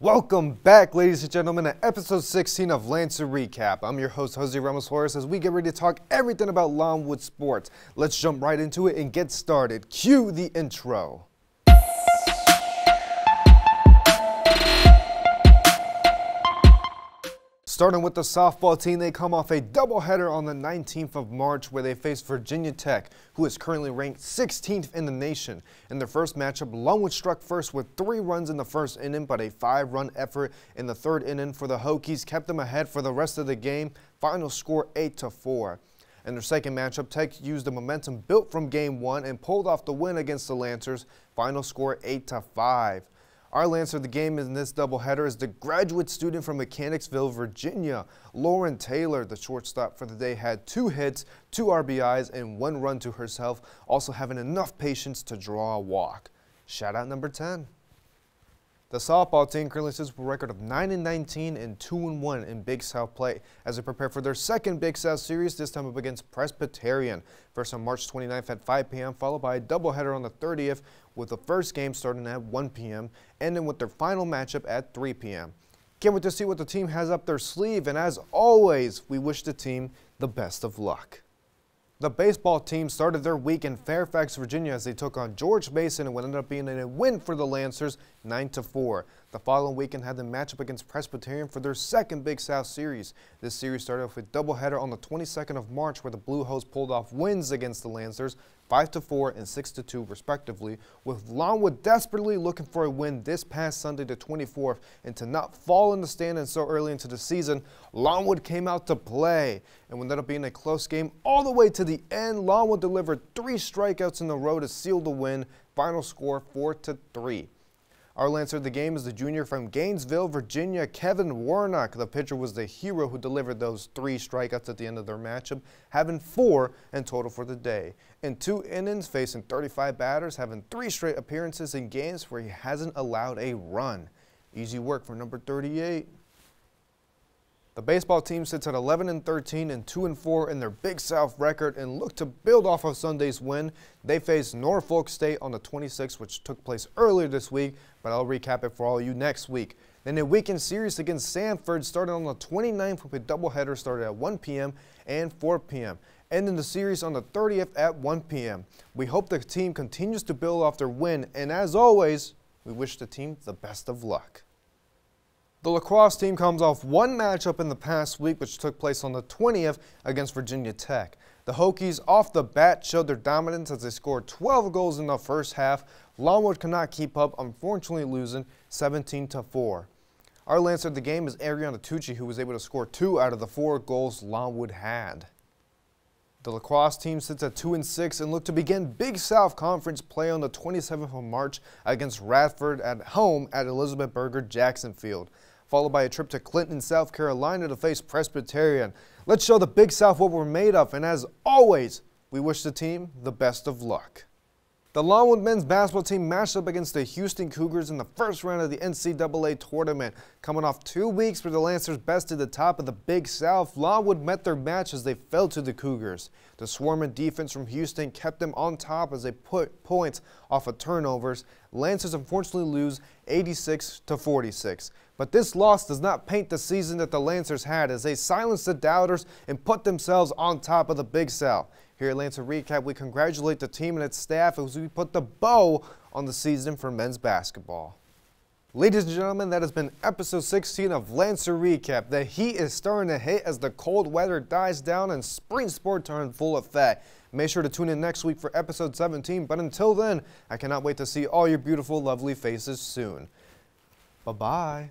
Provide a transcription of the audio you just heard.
Welcome back, ladies and gentlemen, to episode 16 of Lancer Recap. I'm your host, Jose Ramos Flores, as we get ready to talk everything about Longwood sports. Let's jump right into it and get started. Cue the intro. Starting with the softball team, they come off a doubleheader on the 19th of March where they face Virginia Tech, who is currently ranked 16th in the nation. In their first matchup, Longwood struck first with 3 runs in the first inning, but a 5-run effort in the third inning for the Hokies kept them ahead for the rest of the game. Final score 8-4. In their second matchup, Tech used the momentum built from Game 1 and pulled off the win against the Lancers. Final score 8-5. Our Lancer of the game in this doubleheader is the graduate student from Mechanicsville, Virginia. Lauren Taylor, the shortstop for the day, had 2 hits, 2 RBIs, and 1 run to herself, also having enough patience to draw a walk. Shout out number 10. The softball team currently sits with a record of 9-19 and 2-1 in Big South play as they prepare for their second Big South series, this time up against Presbyterian. First on March 29th at 5 p.m., followed by a doubleheader on the 30th, with the first game starting at 1 p.m., ending with their final matchup at 3 p.m. Can't wait to see what the team has up their sleeve, and as always, we wish the team the best of luck. The baseball team started their week in Fairfax, Virginia as they took on George Mason and would end up being a win for the Lancers 9-4. The following weekend had the matchup against Presbyterian for their second Big South series. This series started off with a doubleheader on the 22nd of March where the Blue Hose pulled off wins against the Lancers 5-4 and 6-2 respectively, with Longwood desperately looking for a win this past Sunday the 24th, and to not fall in the standings so early into the season, Longwood came out to play and ended up being a close game all the way to the end. Longwood delivered 3 strikeouts in a row to seal the win. Final score 4-3. Our Lancer of the game is the junior from Gainesville, Virginia, Kevin Warnock. The pitcher was the hero who delivered those 3 strikeouts at the end of their matchup, having 4 in total for the day. In 2 innings, facing 35 batters, having 3 straight appearances in games where he hasn't allowed a run. Easy work for number 38. The baseball team sits at 11-13 and 2-4 in their Big South record and look to build off of Sunday's win. They face Norfolk State on the 26th, which took place earlier this week, but I'll recap it for all of you next week. Then a weekend series against Sanford started on the 29th with a doubleheader started at 1 p.m. and 4 p.m. ending the series on the 30th at 1 p.m. We hope the team continues to build off their win, and as always, we wish the team the best of luck. The Lacrosse team comes off one matchup in the past week, which took place on the 20th against Virginia Tech. The Hokies off the bat showed their dominance as they scored 12 goals in the first half. Longwood could not keep up, unfortunately losing 17-4. Our Lancer of the game is Ariana Tucci, who was able to score 2 out of the 4 goals Longwood had. The Lacrosse team sits at 2-6 and look to begin Big South Conference play on the 27th of March against Radford at home at Elizabeth Berger Jackson Field, followed by a trip to Clinton, South Carolina to face Presbyterian. Let's show the Big South what we're made of, and as always, we wish the team the best of luck. The Longwood men's basketball team matched up against the Houston Cougars in the first round of the NCAA tournament. Coming off 2 weeks where the Lancers bested the top of the Big South, Longwood met their match as they fell to the Cougars. The swarming defense from Houston kept them on top as they put points off of turnovers. Lancers unfortunately lose 86-46. But this loss does not paint the season that the Lancers had as they silenced the doubters and put themselves on top of the Big South. Here at Lancer Recap, we congratulate the team and its staff as we put the bow on the season for men's basketball. Ladies and gentlemen, that has been episode 16 of Lancer Recap. The heat is starting to hit as the cold weather dies down and spring sports are in full effect. Make sure to tune in next week for episode 17, but until then, I cannot wait to see all your beautiful, lovely faces soon. Bye-bye.